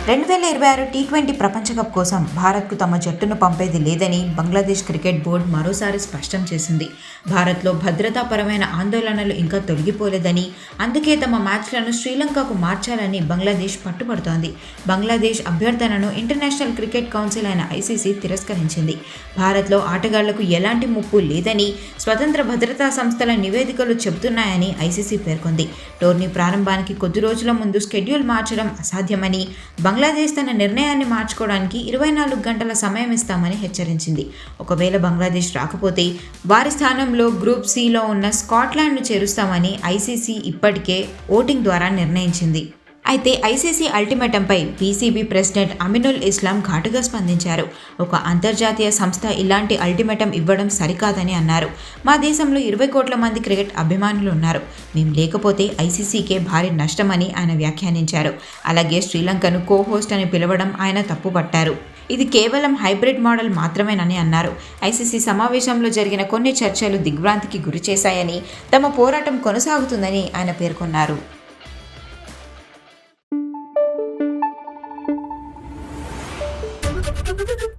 2026 T20 ప్రపంచ cup కోసం భారత్కు తమ జట్టును పంపేది లేదని బంగ్లాదేశ్ క్రికెట్ బోర్డు మరోసారి స్పష్టం చేసింది. భారత్లో భద్రతాపరమైన ఆందోళనలు ఇంకా తొలగిపోలేదని, అందుకే తమ మ్యాచ్లను శ్రీలంకకు మార్చాలని బంగ్లాదేశ్ పట్టుబడుతోంది. బంగ్లాదేశ్ అభ్యర్థనను ఇంటర్నేషనల్ క్రికెట్ కౌన్సిల్ అయిన ఐసీసీ తిరస్కరించింది. భారత్లో ఆటగాళ్లకు ఎలాంటి ముప్పు లేదని స్వతంత్ర భద్రతా సంస్థల నివేదికలు చెబుతున్నాయని ఐసీసీ పేర్కొంది. టోర్నీ ప్రారంభానికి కొద్ది రోజుల ముందు షెడ్యూల్ మార్చడం అసాధ్యమని, బంగ్లాదేశ్ తన నిర్ణయాన్ని మార్చుకోవడానికి 24 గంటల సమయం ఇస్తామని హెచ్చరించింది. ఒకవేళ బంగ్లాదేశ్ రాకపోతే వారి స్థానంలో గ్రూప్ సిలో ఉన్న స్కాట్లాండ్ను చేరుస్తామని ఐసీసీ ఇప్పటికే ఓటింగ్ ద్వారా నిర్ణయించింది. అయితే ఐసీసీ అల్టిమేటంపై పీసీబీ ప్రెసిడెంట్ అమినుల్ ఇస్లాం ఘాటుగా స్పందించారు. ఒక అంతర్జాతీయ సంస్థ ఇలాంటి అల్టిమేటం ఇవ్వడం సరికాదని అన్నారు. మా దేశంలో 20 కోట్ల మంది క్రికెట్ అభిమానులు ఉన్నారు. మేము లేకపోతే ఐసీసీకే భారీ నష్టమని ఆయన వ్యాఖ్యానించారు. అలాగే శ్రీలంకను కో-హోస్ట్ అని పిలవడం ఆయన తప్పుపట్టారు. ఇది కేవలం హైబ్రిడ్ మోడల్ మాత్రమేనని అన్నారు. ఐసీసీ సమావేశంలో జరిగిన కొన్ని చర్చలు దిగ్భ్రాంతికి గురిచేశాయని, తమ పోరాటం కొనసాగుతుందని ఆయన పేర్కొన్నారు. Thank you.